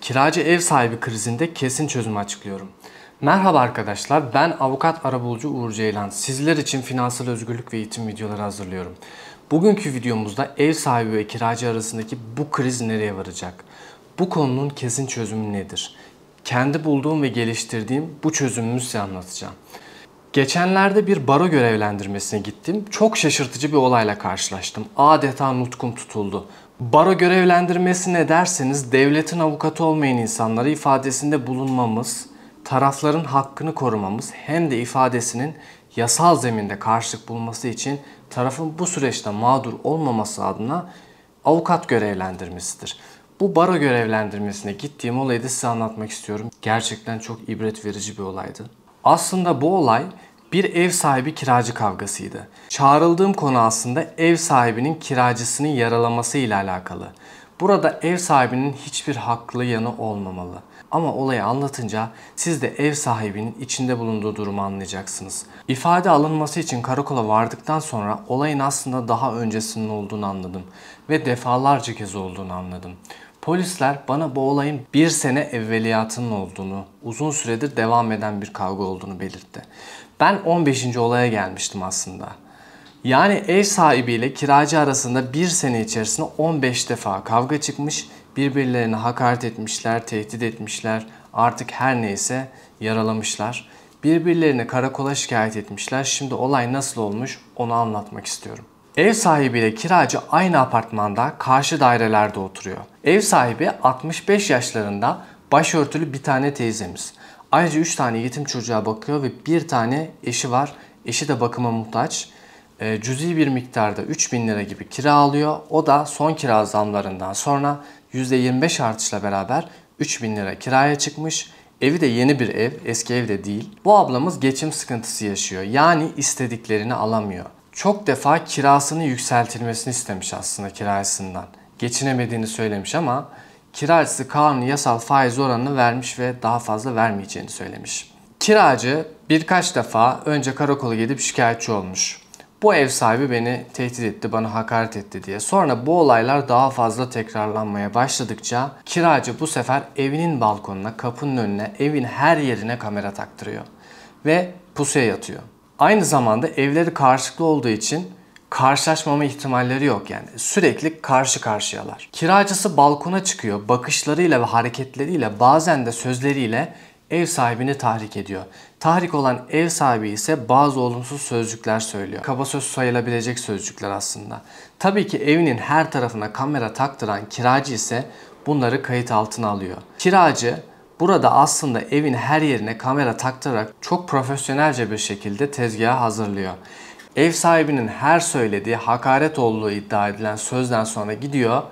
Kiracı ev sahibi krizinde kesin çözüm açıklıyorum. Merhaba arkadaşlar, ben avukat arabulucu Uğur Ceylan. Sizler için finansal özgürlük ve eğitim videoları hazırlıyorum. Bugünkü videomuzda ev sahibi ve kiracı arasındaki bu kriz nereye varacak? Bu konunun kesin çözümü nedir? Kendi bulduğum ve geliştirdiğim bu çözümümü size anlatacağım. Geçenlerde bir baro görevlendirmesine gittim. Çok şaşırtıcı bir olayla karşılaştım. Adeta nutkum tutuldu. Baro görevlendirmesi ne derseniz, devletin avukatı olmayan insanlara ifadesinde bulunmamız, tarafların hakkını korumamız hem de ifadesinin yasal zeminde karşılık bulması için tarafın bu süreçte mağdur olmaması adına avukat görevlendirmesidir. Bu baro görevlendirmesine gittiğim olayı da size anlatmak istiyorum. Gerçekten çok ibret verici bir olaydı. Aslında bu olay bir ev sahibi kiracı kavgasıydı. Çağrıldığım konu aslında ev sahibinin kiracısını yaralaması ile alakalı. Burada ev sahibinin hiçbir haklı yanı olmamalı. Ama olayı anlatınca siz de ev sahibinin içinde bulunduğu durumu anlayacaksınız. İfade alınması için karakola vardıktan sonra olayın aslında daha öncesinin olduğunu anladım ve defalarca kez olduğunu anladım. Polisler bana bu olayın bir sene evveliyatının olduğunu, uzun süredir devam eden bir kavga olduğunu belirtti. Ben 15. olaya gelmiştim aslında. Yani ev sahibiyle kiracı arasında bir sene içerisinde 15 defa kavga çıkmış, birbirlerine hakaret etmişler, tehdit etmişler, artık her neyse yaralamışlar. Birbirlerini karakola şikayet etmişler. Şimdi olay nasıl olmuş onu anlatmak istiyorum. Ev sahibiyle kiracı aynı apartmanda, karşı dairelerde oturuyor. Ev sahibi 65 yaşlarında, başörtülü bir tane teyzemiz. Ayrıca 3 tane yetim çocuğa bakıyor ve bir tane eşi var. Eşi de bakıma muhtaç. Cüzi bir miktarda 3.000 lira gibi kira alıyor. O da son kira zamlarından sonra %25 artışla beraber 3.000 lira kiraya çıkmış. Evi de yeni bir ev, eski ev de değil. Bu ablamız geçim sıkıntısı yaşıyor. Yani istediklerini alamıyor. Çok defa kirasını yükseltilmesini istemiş aslında kiracısından. Geçinemediğini söylemiş ama kiracısı kanuni yasal faiz oranını vermiş ve daha fazla vermeyeceğini söylemiş. Kiracı birkaç defa önce karakola gidip şikayetçi olmuş. Bu ev sahibi beni tehdit etti, bana hakaret etti diye. Sonra bu olaylar daha fazla tekrarlanmaya başladıkça kiracı bu sefer evinin balkonuna, kapının önüne, evin her yerine kamera taktırıyor. Ve pusuya yatıyor. Aynı zamanda evleri karşılıklı olduğu için karşılaşmama ihtimalleri yok yani. Sürekli karşı karşıyalar. Kiracısı balkona çıkıyor. Bakışlarıyla ve hareketleriyle, bazen de sözleriyle ev sahibini tahrik ediyor. Tahrik olan ev sahibi ise bazı olumsuz sözcükler söylüyor. Kaba söz sayılabilecek sözcükler aslında. Tabii ki evinin her tarafına kamera taktıran kiracı ise bunları kayıt altına alıyor. Kiracı burada aslında evin her yerine kamera taktırarak çok profesyonelce bir şekilde tezgahı hazırlıyor. Ev sahibinin her söylediği hakaret olduğu iddia edilen sözden sonra gidiyor,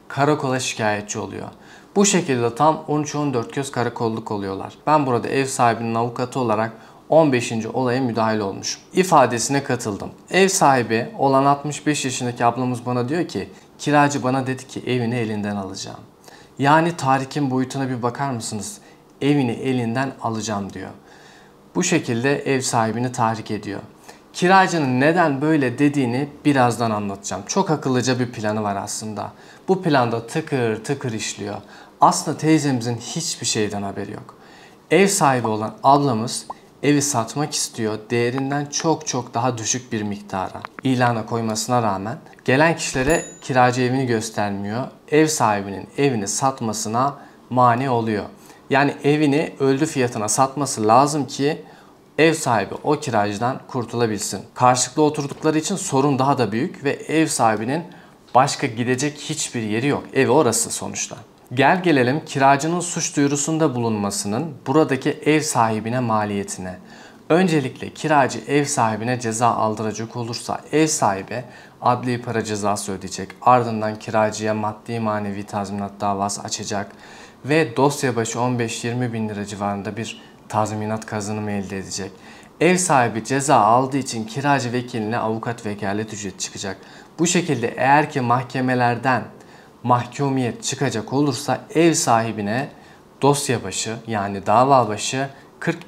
karakola şikayetçi oluyor. Bu şekilde tam 13-14 kez karakolluk oluyorlar. Ben burada ev sahibinin avukatı olarak 15. olaya müdahil olmuşum. İfadesine katıldım. Ev sahibi olan 65 yaşındaki ablamız bana diyor ki, kiracı bana dedi ki evini elinden alacağım. Yani tahrikin boyutuna bir bakar mısınız? Evini elinden alacağım diyor. Bu şekilde ev sahibini tahrik ediyor. Kiracının neden böyle dediğini birazdan anlatacağım. Çok akıllıca bir planı var aslında. Bu planda tıkır tıkır işliyor. Aslında teyzemizin hiçbir şeyden haberi yok. Ev sahibi olan ablamız evi satmak istiyor. Değerinden çok daha düşük bir miktara ilana koymasına rağmen gelen kişilere kiracı evini göstermiyor. Ev sahibinin evini satmasına mani oluyor. Yani evini öldü fiyatına satması lazım ki ev sahibi o kiracıdan kurtulabilsin. Karşılıklı oturdukları için sorun daha da büyük ve ev sahibinin başka gidecek hiçbir yeri yok. Evi orası sonuçta. Gel gelelim kiracının suç duyurusunda bulunmasının buradaki ev sahibine maliyetine. Öncelikle kiracı ev sahibine ceza aldıracak olursa ev sahibi adli para cezası ödeyecek. Ardından kiracıya maddi manevi tazminat davası açacak ve dosya başı 15-20 bin lira civarında bir tazminat kazanımı elde edecek. Ev sahibi ceza aldığı için kiracı vekiline avukat vekalet ücreti çıkacak. Bu şekilde eğer ki mahkemelerden mahkumiyet çıkacak olursa ev sahibine dosya başı yani dava başı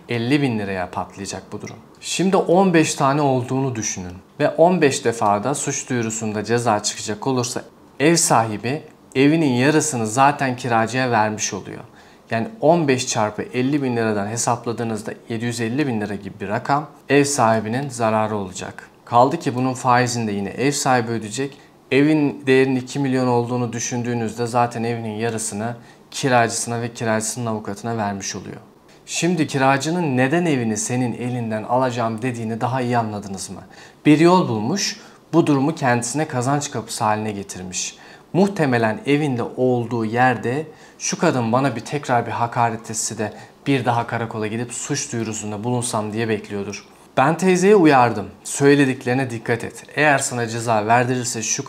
40-50 bin liraya patlayacak bu durum. Şimdi 15 tane olduğunu düşünün ve 15 defada suç duyurusunda ceza çıkacak olursa ev sahibi evinin yarısını zaten kiracıya vermiş oluyor. Yani 15 çarpı 50 bin liradan hesapladığınızda 750 bin lira gibi bir rakam ev sahibinin zararı olacak. Kaldı ki bunun faizini de yine ev sahibi ödeyecek. Evin değerinin 2 milyon olduğunu düşündüğünüzde zaten evinin yarısını kiracısına ve kiracısının avukatına vermiş oluyor. Şimdi kiracının neden evini senin elinden alacağım dediğini daha iyi anladınız mı? Bir yol bulmuş, bu durumu kendisine kazanç kapısı haline getirmiş. Muhtemelen evinde olduğu yerde şu kadın bana tekrar bir hakaret etse de bir daha karakola gidip suç duyurusunda bulunsam diye bekliyordur. Ben teyzeye uyardım. Söylediklerine dikkat et. Eğer sana ceza verdirirse şu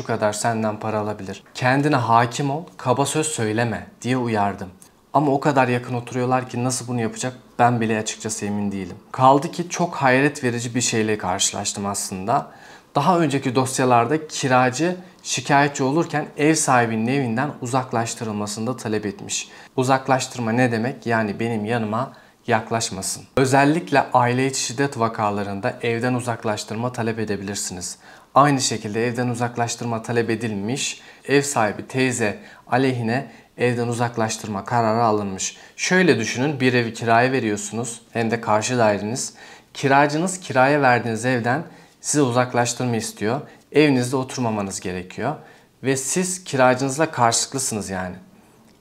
kadar senden para alabilir. Kendine hakim ol, kaba söz söyleme diye uyardım. Ama o kadar yakın oturuyorlar ki nasıl bunu yapacak ben bile açıkçası emin değilim. Kaldı ki çok hayret verici bir şeyle karşılaştım aslında. Daha önceki dosyalarda kiracı şikayetçi olurken ev sahibinin evinden uzaklaştırılmasını da talep etmiş. Uzaklaştırma ne demek? Yani benim yanıma yaklaşmasın. Özellikle aile içi şiddet vakalarında evden uzaklaştırma talep edebilirsiniz. Aynı şekilde evden uzaklaştırma talep edilmiş, ev sahibi teyze aleyhine evden uzaklaştırma kararı alınmış. Şöyle düşünün, bir evi kiraya veriyorsunuz, hem de karşı daireniz. Kiracınız kiraya verdiğiniz evden size uzaklaştırma istiyor. Evinizde oturmamanız gerekiyor. Ve siz kiracınızla karşılıklısınız yani.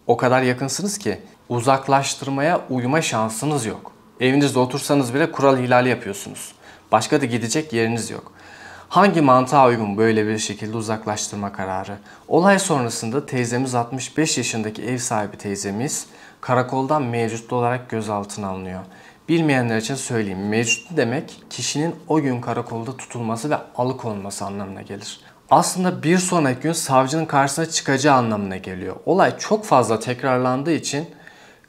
O kadar yakınsınız ki uzaklaştırmaya uyma şansınız yok. Evinizde otursanız bile kural ihlali yapıyorsunuz. Başka da gidecek yeriniz yok. Hangi mantığa uygun böyle bir şekilde uzaklaştırma kararı? Olay sonrasında teyzemiz 65 yaşındaki ev sahibi teyzemiz karakoldan mevcutlu olarak gözaltına alınıyor. Bilmeyenler için söyleyeyim. Mevcutlu demek kişinin o gün karakolda tutulması ve alıkonması anlamına gelir. Aslında bir sonraki gün savcının karşısına çıkacağı anlamına geliyor. Olay çok fazla tekrarlandığı için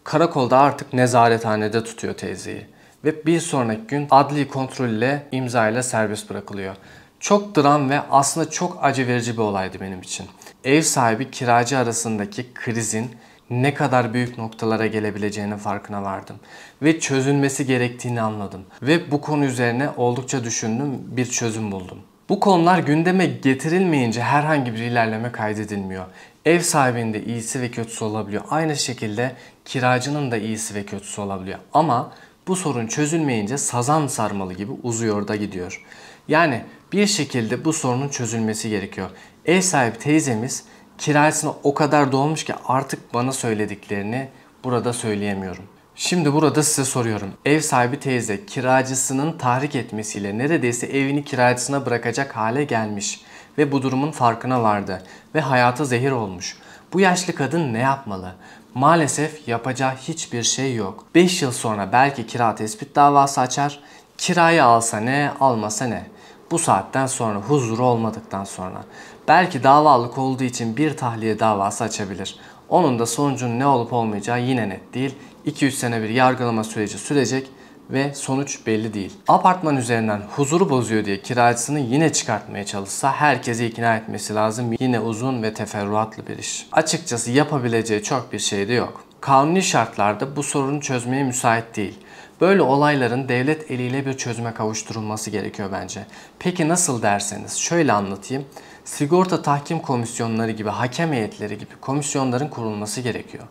karakolda artık nezarethanede tutuyor teyzeyi. Ve bir sonraki gün adli kontrol ile imza ile serbest bırakılıyor. Çok dram ve aslında çok acı verici bir olaydı benim için. Ev sahibi kiracı arasındaki krizin ne kadar büyük noktalara gelebileceğinin farkına vardım. Ve çözülmesi gerektiğini anladım. Ve bu konu üzerine oldukça düşündüm, bir çözüm buldum. Bu konular gündeme getirilmeyince herhangi bir ilerleme kaydedilmiyor. Ev sahibinin de iyisi ve kötüsü olabiliyor. Aynı şekilde kiracının da iyisi ve kötüsü olabiliyor. Ama bu sorun çözülmeyince sazan sarmalı gibi uzuyor da gidiyor. Yani bir şekilde bu sorunun çözülmesi gerekiyor. Ev sahibi teyzemiz kirasına o kadar dolmuş ki artık bana söylediklerini burada söyleyemiyorum. Şimdi burada size soruyorum. Ev sahibi teyze kiracısının tahrik etmesiyle neredeyse evini kiracısına bırakacak hale gelmiş ve bu durumun farkına vardı ve hayatı zehir olmuş. Bu yaşlı kadın ne yapmalı? Maalesef yapacağı hiçbir şey yok. 5 yıl sonra belki kira tespit davası açar. Kirayı alsa ne, almasa ne? Bu saatten sonra, huzuru olmadıktan sonra. Belki davalık olduğu için bir tahliye davası açabilir. Onun da sonucun ne olup olmayacağı yine net değil. 2-3 sene bir yargılama süreci sürecek ve sonuç belli değil. Apartman üzerinden huzuru bozuyor diye kiracısını yine çıkartmaya çalışsa herkesi ikna etmesi lazım. Yine uzun ve teferruatlı bir iş. Açıkçası yapabileceği çok bir şey de yok. Kanuni şartlarda bu sorunu çözmeye müsait değil. Böyle olayların devlet eliyle bir çözüme kavuşturulması gerekiyor bence. Peki nasıl derseniz şöyle anlatayım. Sigorta tahkim komisyonları gibi, hakem heyetleri gibi komisyonların kurulması gerekiyor.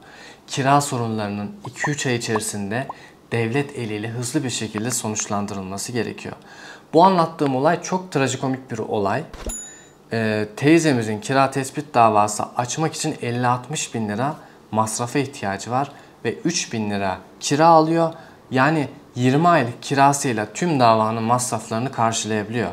Kira sorunlarının 2-3 ay içerisinde devlet eliyle hızlı bir şekilde sonuçlandırılması gerekiyor. Bu anlattığım olay çok trajikomik bir olay. Teyzemizin kira tespit davası açmak için 50-60 bin lira masrafa ihtiyacı var ve 3 bin lira kira alıyor. Yani 20 aylık kirasıyla tüm davanın masraflarını karşılayabiliyor.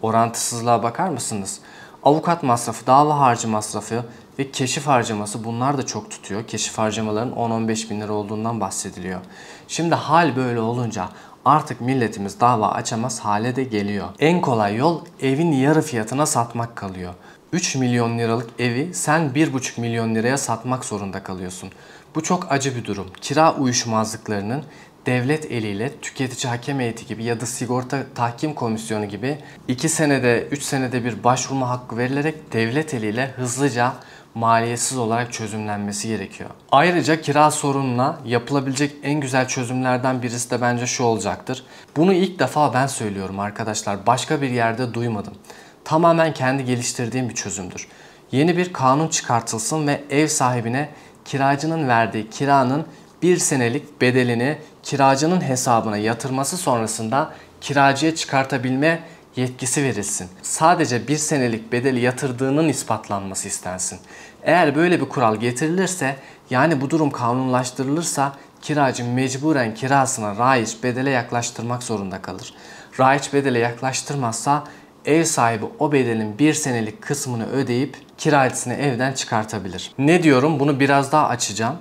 Orantısızlığa bakar mısınız? Avukat masrafı, dava harcı masrafı ve keşif harcaması, bunlar da çok tutuyor. Keşif harcamaların 10-15 bin lira olduğundan bahsediliyor. Şimdi hal böyle olunca artık milletimiz dava açamaz hale de geliyor. En kolay yol evin yarı fiyatına satmak kalıyor. 3 milyon liralık evi sen 1,5 milyon liraya satmak zorunda kalıyorsun. Bu çok acı bir durum. Kira uyuşmazlıklarının devlet eliyle tüketici hakem heyeti gibi ya da sigorta tahkim komisyonu gibi 2 senede 3 senede bir başvurma hakkı verilerek devlet eliyle hızlıca maliyetsiz olarak çözümlenmesi gerekiyor. Ayrıca kira sorununa yapılabilecek en güzel çözümlerden birisi de bence şu olacaktır. Bunu ilk defa ben söylüyorum arkadaşlar. Başka bir yerde duymadım. Tamamen kendi geliştirdiğim bir çözümdür. Yeni bir kanun çıkartılsın ve ev sahibine kiracının verdiği kiranın 1 senelik bedelini kiracının hesabına yatırması sonrasında kiracıya çıkartabilme yetkisi verilsin. Sadece 1 senelik bedeli yatırdığının ispatlanması istensin. Eğer böyle bir kural getirilirse, yani bu durum kanunlaştırılırsa, kiracı mecburen kirasına raiç bedele yaklaştırmak zorunda kalır. Raiç bedele yaklaştırmazsa ev sahibi o bedelin 1 senelik kısmını ödeyip kiracısını evden çıkartabilir. Ne diyorum? Bunu biraz daha açacağım.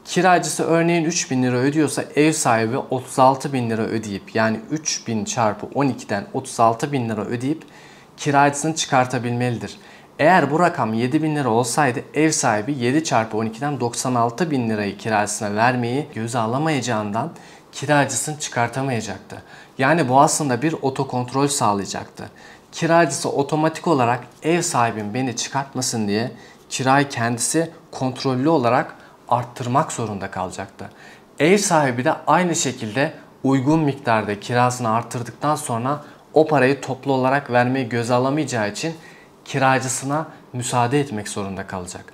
Kiracısı örneğin 3.000 lira ödüyorsa ev sahibi 36.000 lira ödeyip, yani 3.000 çarpı 12'den 36.000 lira ödeyip kiracısını çıkartabilmelidir. Eğer bu rakam 7.000 lira olsaydı ev sahibi 7 çarpı 12'den 96.000 lirayı kiracısına vermeyi göze alamayacağından kiracısını çıkartamayacaktı. Yani bu aslında bir otokontrol sağlayacaktı. Kiracısı otomatik olarak ev sahibim beni çıkartmasın diye kirayı kendisi kontrollü olarak arttırmak zorunda kalacaktı. Ev sahibi de aynı şekilde uygun miktarda kirasını arttırdıktan sonra o parayı toplu olarak vermeyi göze alamayacağı için kiracısına müsaade etmek zorunda kalacak.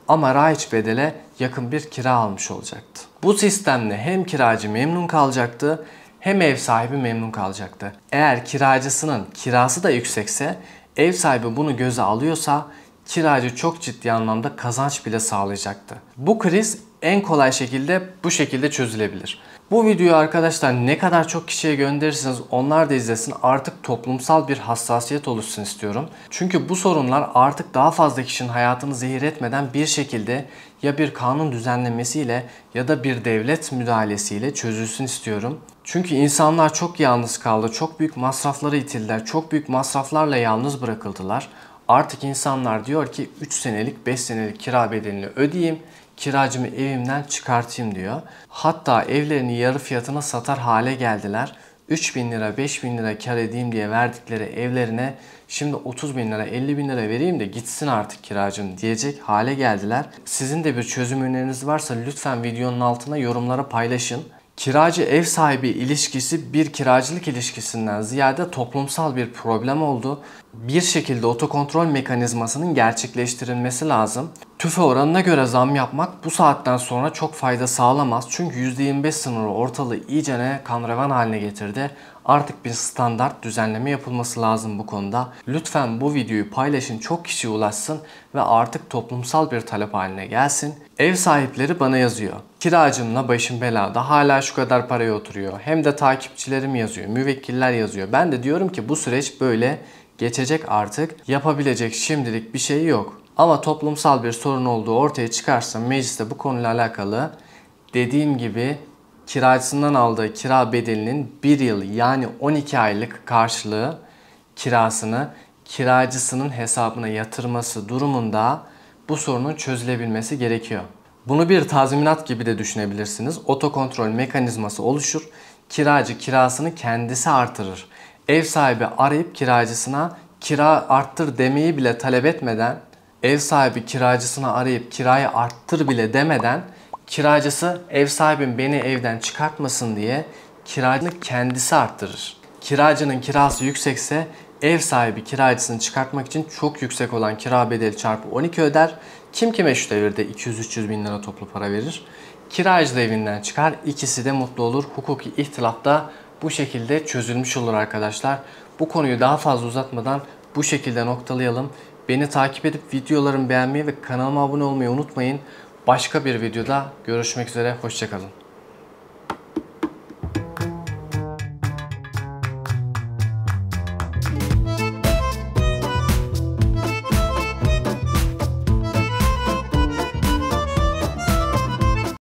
Ama raiç bedele yakın bir kira almış olacaktı. Bu sistemle hem kiracı memnun kalacaktı hem ev sahibi memnun kalacaktı. Eğer kiracısının kirası da yüksekse, ev sahibi bunu göze alıyorsa kiracı çok ciddi anlamda kazanç bile sağlayacaktı. Bu kriz en kolay şekilde bu şekilde çözülebilir. Bu videoyu arkadaşlar ne kadar çok kişiye gönderirseniz onlar da izlesin, artık toplumsal bir hassasiyet oluşsun istiyorum. Çünkü bu sorunlar artık daha fazla kişinin hayatını zehir etmeden bir şekilde ya bir kanun düzenlemesiyle ya da bir devlet müdahalesiyle çözülsün istiyorum. Çünkü insanlar çok yalnız kaldı, çok büyük masraflara itildiler, çok büyük masraflarla yalnız bırakıldılar. Artık insanlar diyor ki 3 senelik 5 senelik kira bedelini ödeyeyim, kiracımı evimden çıkartayım diyor. Hatta evlerini yarı fiyatına satar hale geldiler. 3.000 lira 5.000 lira kar edeyim diye verdikleri evlerine şimdi 30.000 lira 50.000 lira vereyim de gitsin artık kiracım diyecek hale geldiler. Sizin de bir çözüm öneriniz varsa lütfen videonun altına yorumlara paylaşın. Kiracı ev sahibi ilişkisi bir kiracılık ilişkisinden ziyade toplumsal bir problem oldu. Bir şekilde otokontrol mekanizmasının gerçekleştirilmesi lazım. TÜFE oranına göre zam yapmak bu saatten sonra çok fayda sağlamaz. Çünkü %25 sınırı ortalığı iyicene kanrevan haline getirdi. Artık bir standart düzenleme yapılması lazım bu konuda. Lütfen bu videoyu paylaşın, çok kişiye ulaşsın ve artık toplumsal bir talep haline gelsin. Ev sahipleri bana yazıyor. Kiracımla başım belada, hala şu kadar paraya oturuyor. Hem de takipçilerim yazıyor, müvekkiller yazıyor. Ben de diyorum ki bu süreç böyle geçecek artık. Yapabilecek şimdilik bir şey yok. Ama toplumsal bir sorun olduğu ortaya çıkarsa mecliste bu konuyla alakalı dediğim gibi kiracısından aldığı kira bedelinin 1 yıl yani 12 aylık karşılığı kirasını kiracısının hesabına yatırması durumunda bu sorunun çözülebilmesi gerekiyor. Bunu bir tazminat gibi de düşünebilirsiniz. Otokontrol mekanizması oluşur. Kiracı kirasını kendisi artırır. Ev sahibi arayıp kiracısına kira arttır demeyi bile talep etmeden, ev sahibi kiracısına arayıp kirayı arttır bile demeden kiracısı ev sahibim beni evden çıkartmasın diye kiracını kendisi arttırır. Kiracının kirası yüksekse ev sahibi kiracısını çıkartmak için çok yüksek olan kira bedeli çarpı 12 öder. Kim kime şu devirde 200-300 bin lira toplu para verir? Kiracı da evinden çıkar. İkisi de mutlu olur. Hukuki ihtilaf da bu şekilde çözülmüş olur arkadaşlar. Bu konuyu daha fazla uzatmadan bu şekilde noktalayalım. Beni takip edip videolarımı beğenmeyi ve kanalıma abone olmayı unutmayın. Başka bir videoda görüşmek üzere. Hoşça kalın.